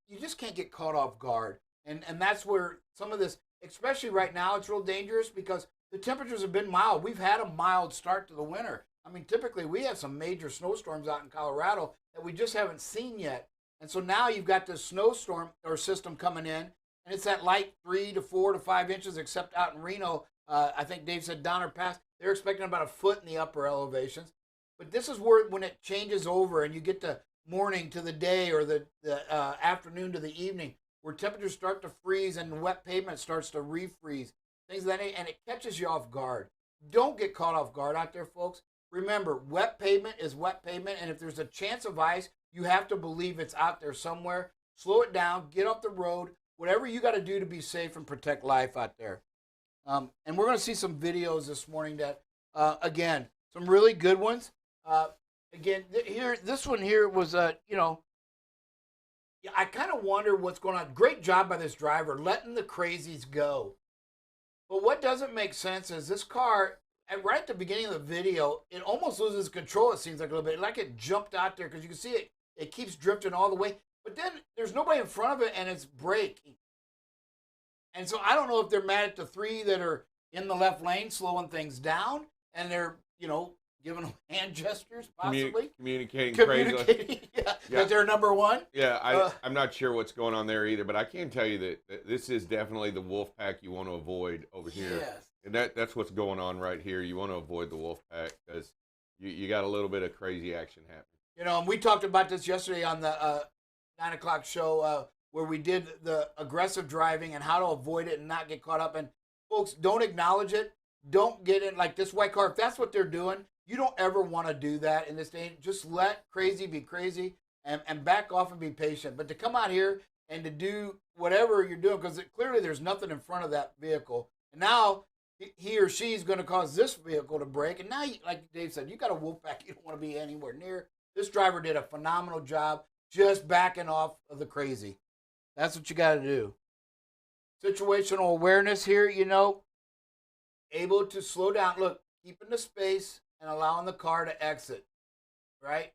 you just can't get caught off guard. And that's where some of this, especially right now, it's real dangerous because the temperatures have been mild. We've had a mild start to the winter. I mean, typically we have some major snowstorms out in Colorado that we just haven't seen yet. And so now you've got this snowstorm or system coming in, and it's that light 3 to 4 to 5 inches, except out in Reno. I think Dave said Donner Pass, they're expecting about a foot in the upper elevations. But this is where when it changes over and you get the morning to the day or the afternoon to the evening, where temperatures start to freeze and wet pavement starts to refreeze, things like that, and it catches you off guard. Don't get caught off guard out there, folks. Remember, wet pavement is wet pavement, and if there's a chance of ice, you have to believe it's out there somewhere. Slow it down, get off the road, whatever you got to do to be safe and protect life out there. And we're going to see some videos this morning that, again, some really good ones. Again, this one here was, you know, I kind of wonder what's going on. Great job by this driver, letting the crazies go. But what doesn't make sense is this car, and right at the beginning of the video, it almost loses control, it seems like a little bit. Like it jumped out there because you can see it keeps drifting all the way. But then there's nobody in front of it, and it's braking. And so I don't know if they're mad at the three that are in the left lane slowing things down, and they're, you know, giving them hand gestures, possibly. Communicating crazily. Yeah, that they're number one. Yeah, I'm not sure what's going on there either, but I can tell you that this is definitely the wolf pack you want to avoid over here. Yes. And that's what's going on right here. You want to avoid the wolf pack because you got a little bit of crazy action happening. You know, and we talked about this yesterday on the 9 o'clock show where we did the aggressive driving and how to avoid it and not get caught up. And folks, don't acknowledge it. Don't get in like this white car. If that's what they're doing, you don't ever want to do that in this day. Just let crazy be crazy and back off and be patient. But to come out here and to do whatever you're doing, because clearly there's nothing in front of that vehicle. And now he or she is going to cause this vehicle to brake. And now, like Dave said, you got a wolf pack you don't want to be anywhere near. This driver did a phenomenal job just backing off of the crazy. That's what you got to do. Situational awareness here, you know, able to slow down. Look, keeping the space and allowing the car to exit, right?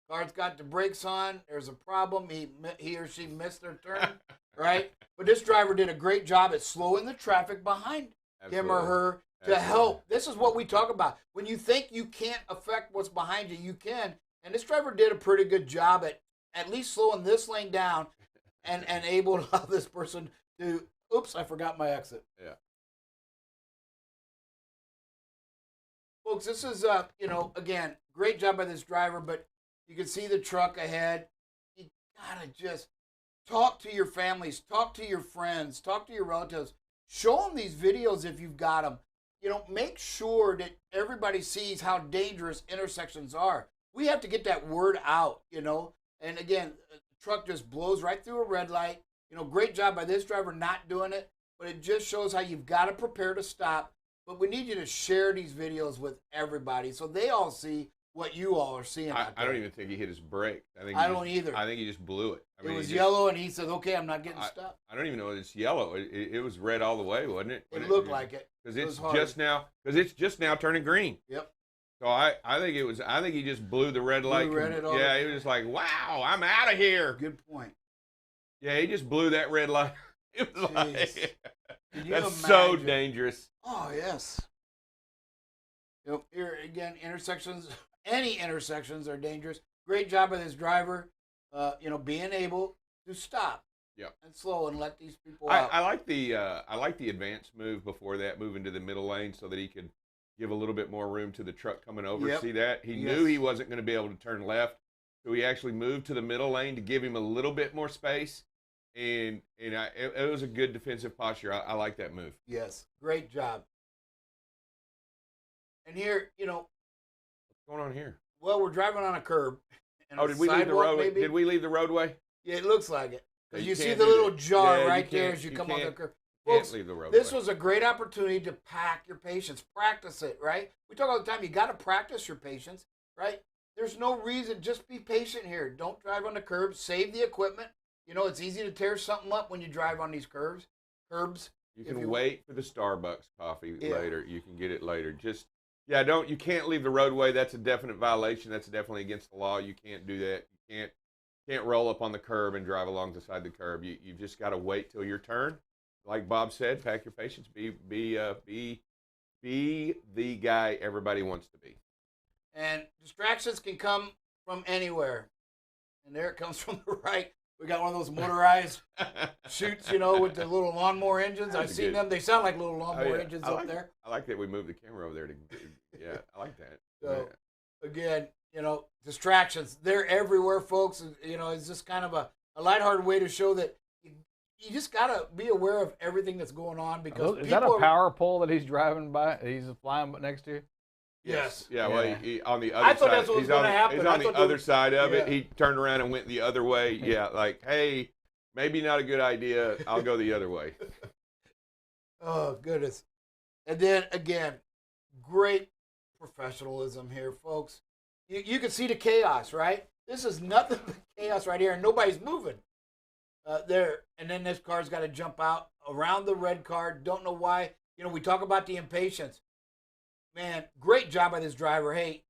Car's got the brakes on. There's a problem. He or she missed their turn, right? But this driver did a great job at slowing the traffic behind him or her to help. This is what we talk about. When you think you can't affect what's behind you, you can. And this driver did a pretty good job at least slowing this lane down and able to allow this person to, oops, I forgot my exit. Yeah. Folks, this is, you know, again, great job by this driver, but you can see the truck ahead. You gotta just talk to your families, talk to your friends, talk to your relatives. Show them these videos if you've got them. You know, make sure that everybody sees how dangerous intersections are. We have to get that word out, you know. And again, the truck just blows right through a red light. You know, great job by this driver not doing it, but it just shows how you've got to prepare to stop. But we need you to share these videos with everybody so they all see what you all are seeing out there. I don't even think he hit his brakes. I don't either. I think he just blew it. It was yellow, and he said, okay, I'm not getting stopped. I don't even know if it's yellow. It was red all the way, wasn't it? It looked like it. Because it's just now turning green. Yep. So I think he just blew the red light. Yeah, he was just like, wow, I'm out of here. Good point. Yeah, he just blew that red light. It was like, that's imagine? so dangerous. Oh, yes. You know, here again, intersections, any intersections are dangerous. Great job by this driver, you know, being able to stop and slow and let these people out. I like the advanced move before that, moving to the middle lane so that he could give a little bit more room to the truck coming over. Yep. See that? He knew he wasn't going to be able to turn left, so he actually moved to the middle lane to give him a little bit more space. And it was a good defensive posture. I like that move. Yes, great job. And here, you know, what's going on here? Well, we're driving on a curb. Did we leave the roadway? Did we leave the roadway? Yeah, it looks like it. Because you see the little jar right there as you come on the curb. Folks, leave the roadway. This was a great opportunity to pack your patience. Practice it, right? We talk all the time. You got to practice your patience, right? There's no reason. Just be patient here. Don't drive on the curb. Save the equipment. You know, it's easy to tear something up when you drive on these curbs. You can wait for the Starbucks coffee later. You can get it later. You can't leave the roadway. That's a definite violation. That's definitely against the law. You can't do that. You can't roll up on the curb and drive along the side of the curb. You've just got to wait till your turn. Like Bob said, pack your patience. Be Be the guy everybody wants to be. And distractions can come from anywhere. And there it comes from the right. We got one of those motorized chutes, you know, with the little lawnmower engines. I've seen them. They sound like little lawnmower engines up there. I like that we moved the camera over there to. Yeah, I like that. So again, you know, distractions. They're everywhere, folks. You know, it's just kind of a lighthearted way to show that you just gotta be aware of everything that's going on because is that a power pole that he's driving by? He's flying next to you? Yes. Yeah. Well, he, on the other I thought side, that's what was going to happen. He's on the other side of it. Yeah. He turned around and went the other way. Yeah, like, hey, maybe not a good idea. I'll go the other way. Oh, goodness. And then, again, great professionalism here, folks. You can see the chaos, right? This is nothing but chaos right here, and nobody's moving. There. And then this car's got to jump out around the red car. Don't know why. You know, we talk about the impatience. Man, great job by this driver. Hey,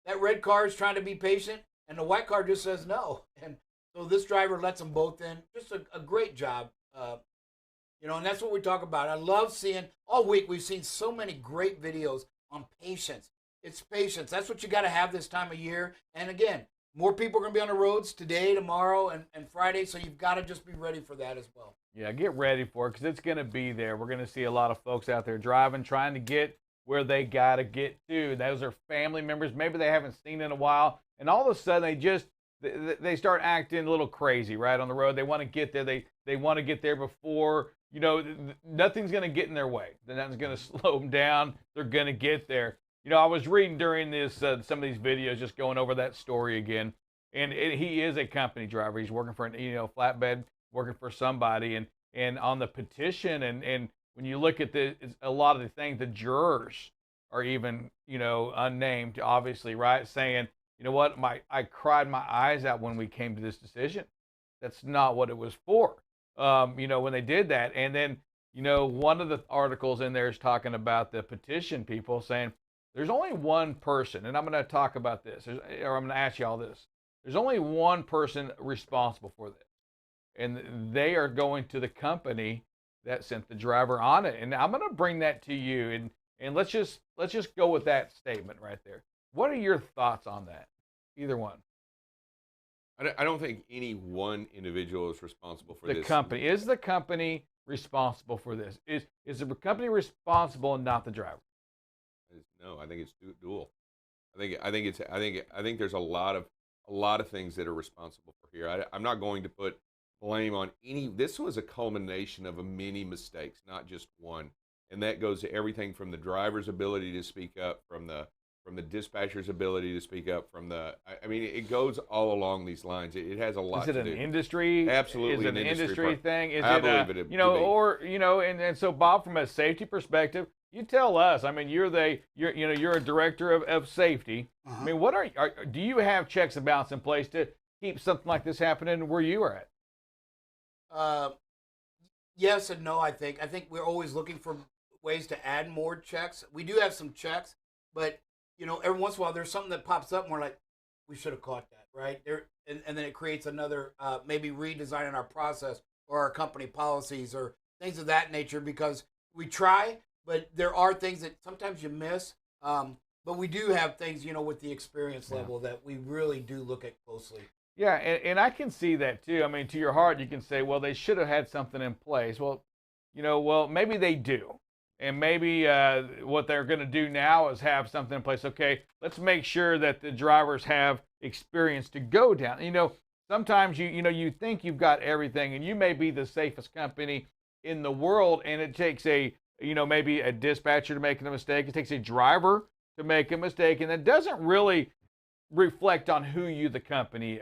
that red car is trying to be patient, and the white car just says no. And so this driver lets them both in. Just a great job. You know, and that's what we talk about. I love seeing, all week we've seen so many great videos on patience. It's patience. That's what you got to have this time of year. And again, more people are going to be on the roads today, tomorrow, and Friday, so you've got to just be ready for that as well. Yeah, get ready for it because it's going to be there. We're going to see a lot of folks out there driving, trying to get where they got to get to. Those are family members. Maybe they haven't seen in a while. And all of a sudden, they start acting a little crazy, right, on the road. They want to get there. They want to get there before, you know, nothing's going to get in their way. Nothing's going to slow them down. They're going to get there. You know, I was reading during this some of these videos, just going over that story again. And he is a company driver. He's working for flatbed, working for somebody. And on the petition and when you look at a lot of the things, the jurors are even, unnamed, obviously, right? Saying, you know what, I cried my eyes out when we came to this decision. That's not what it was for, when they did that. And then, one of the articles in there is talking about the petition people saying there's only one person, and I'm going to talk about this, or I'm going to ask you all this. There's only one person responsible for this, and they are going to the company that sent the driver on it. And I'm going to bring that to you, and let's just go with that statement right there. What are your thoughts on that? Either one. I don't think any one individual is responsible for the this. Company is the company responsible for this? Is the company responsible and not the driver? No, I think it's dual. I think there's a lot of things that are responsible for here. I'm not going to put blame on any. This was a culmination of many mistakes, not just one, and that goes to everything from the driver's ability to speak up, from the dispatcher's ability to speak up, it goes all along these lines. It has a lot to do. Is it an industry? Absolutely, is it an industry thing? Is I it believe it. and so Bob, from a safety perspective, you tell us. I mean, you're a director of safety. Uh-huh. I mean, do you have checks and balances in place to keep something like this happening where you are at? Yes and no, I think. I think we're always looking for ways to add more checks. We do have some checks, but, every once in a while there's something that pops up and we're like, we should have caught that, right? And then it creates another, maybe redesign in our process or our company policies or things of that nature, because we try, but there are things that sometimes you miss. But we do have things, with the experience level that we really do look at closely. Yeah, and I can see that too. I mean, to your heart, you can say, well, they should have had something in place. Well, maybe they do. And maybe what they're going to do now is have something in place. Okay, let's make sure that the drivers have experience to go down. Sometimes you think you've got everything, and you may be the safest company in the world, and it takes maybe a dispatcher to make a mistake. It takes a driver to make a mistake, and it doesn't really reflect on who the company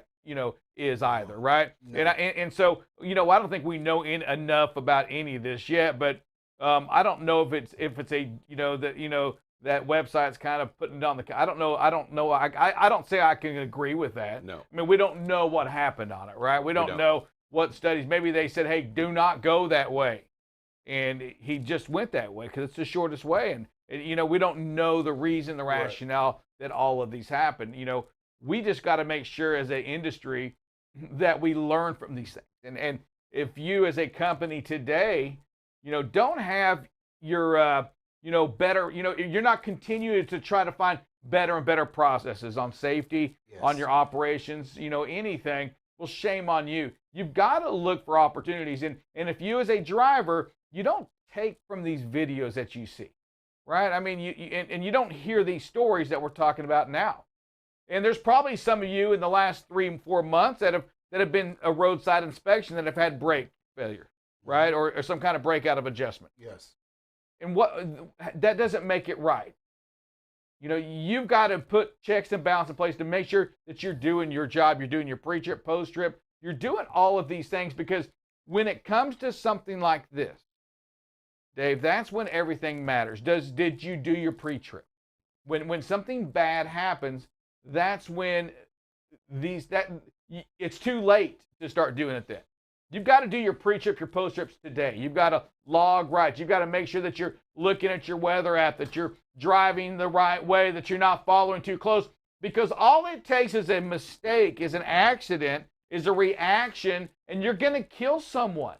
is either, right? No. And so I don't think we know enough about any of this yet, but I don't know if it's a that website's kind of putting it on the. I don't know. I don't say I can agree with that. No. I mean, we don't know what happened on it, right? We don't know what studies. Maybe they said, hey, do not go that way, and he just went that way because it's the shortest way, and we don't know the reason, the rationale that all of these happen. We just got to make sure as an industry that we learn from these things. And if you as a company today, don't have your better, you're not continuing to try to find better and better processes on safety, on your operations, anything, well, shame on you. You've got to look for opportunities. And if you as a driver, you don't take from these videos that you see, right? I mean, you don't hear these stories that we're talking about now. And there's probably some of you in the last 3 and 4 months that have been a roadside inspection that have had brake failure, right? Or some kind of brake out of adjustment. Yes. And that doesn't make it right. You've got to put checks and balances in place to make sure that you're doing your job. You're doing your pre-trip, post-trip. You're doing all of these things, because when it comes to something like this, Dave, that's when everything matters. Did you do your pre-trip? When something bad happens, that's when it's too late to start doing it then. You've got to do your pre-trip, your post-trips today. You've got to log right. You've got to make sure that you're looking at your weather app, that you're driving the right way, that you're not following too close. Because all it takes is a mistake, is an accident, is a reaction, and you're going to kill someone.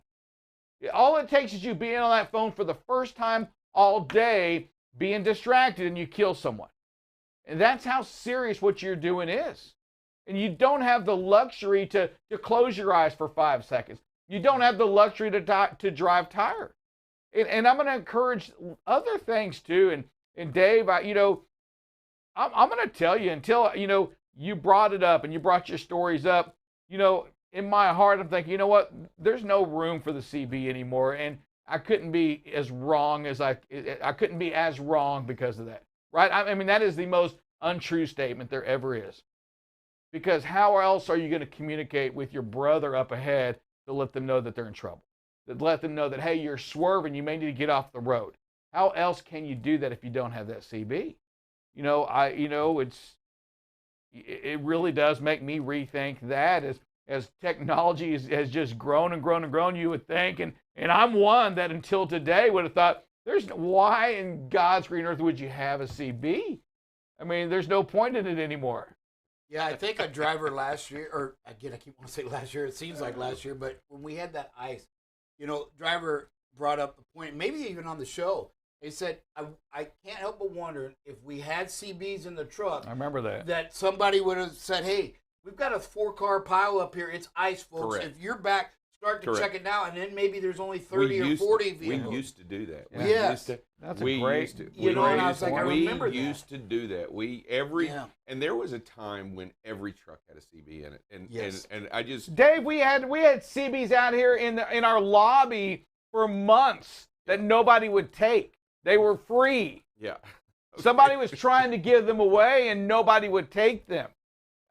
All it takes is you being on that phone for the first time all day, being distracted, and you kill someone. And that's how serious what you're doing is. And you don't have the luxury to close your eyes for 5 seconds. You don't have the luxury to drive tired. And I'm going to encourage other things too. And Dave, I'm going to tell you, until, you brought it up and you brought your stories up, in my heart, I'm thinking, there's no room for the CB anymore. And I couldn't be as wrong as I couldn't be as wrong because of that. Right? I mean, that is the most untrue statement there ever is. Because how else are you going to communicate with your brother up ahead to let them know that they're in trouble? To let them know that, hey, you're swerving, you may need to get off the road. How else can you do that if you don't have that CB? It really does make me rethink that as technology has just grown and grown and grown, you would think. And I'm one that until today would have thought, why in God's green earth would you have a CB? I mean, there's no point in it anymore. Yeah, I think a driver last year, or again, I keep wanting to say last year, it seems like last year, but when we had that ice, driver brought up the point, maybe even on the show, they said, I can't help but wonder if we had CBs in the truck. I remember that somebody would have said, hey, we've got a 4-car pile up here. It's ice, folks. Correct. If you're back, start to check it now, and then maybe there's only 30 or 40 vehicles. We used to do that. Yes. That's a great, and I was like, I remember we used to do that. And there was a time when every truck had a CB in it. And I just, Dave, we had CBs out here in our lobby for months that nobody would take. They were free. Yeah. Okay. Somebody was trying to give them away and nobody would take them.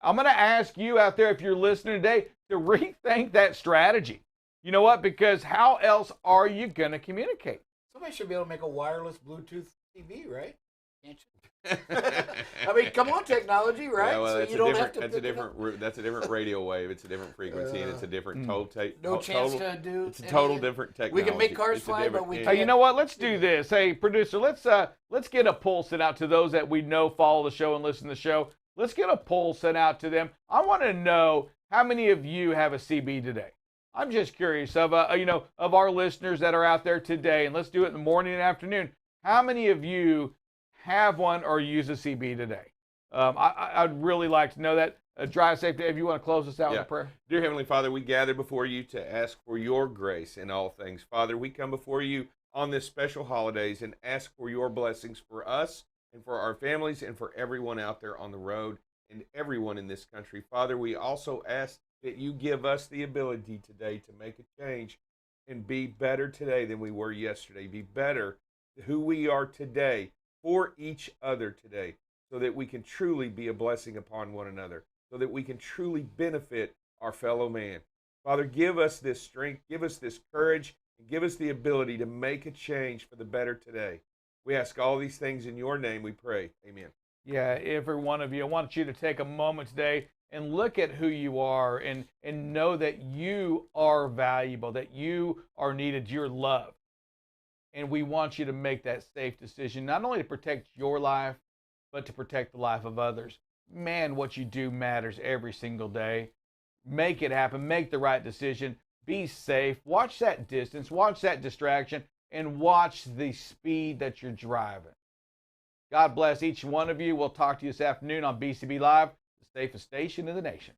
I'm going to ask you out there, if you're listening today, to rethink that strategy. You know what? Because how else are you going to communicate? Somebody should be able to make a wireless Bluetooth TV, right? Can't you? I mean, come on, technology, right? Yeah, well, so you don't have to. That's a different radio wave. It's a different frequency, and it's a different It's a total different technology. We can make cars fly, but we can't. Hey, you know what? Let's do this. Hey, producer, let's get a poll sent out to those that we know follow the show and listen to the show. Let's get a poll sent out to them. I want to know how many of you have a CB today. I'm just curious of our listeners that are out there today, and let's do it in the morning and afternoon. How many of you have one or use a CB today? I'd really like to know that. Drive safe, Dave. You want to close us out with a prayer? Dear Heavenly Father, we gather before you to ask for your grace in all things. Father, we come before you on this special holidays and ask for your blessings for us and for our families and for everyone out there on the road and everyone in this country. Father, we also ask that you give us the ability today to make a change and be better today than we were yesterday. Be better who we are today for each other today, so that we can truly be a blessing upon one another, so that we can truly benefit our fellow man. Father, give us this strength, give us this courage, and give us the ability to make a change for the better today. We ask all these things in your name, we pray. Amen. Yeah, every one of you, I want you to take a moment today and look at who you are and know that you are valuable, that you are needed, you're loved. And we want you to make that safe decision, not only to protect your life, but to protect the life of others. Man, what you do matters every single day. Make it happen. Make the right decision. Be safe. Watch that distance. Watch that distraction. and watch the speed that you're driving. God bless each one of you. We'll talk to you this afternoon on BCB Live, the safest station in the nation.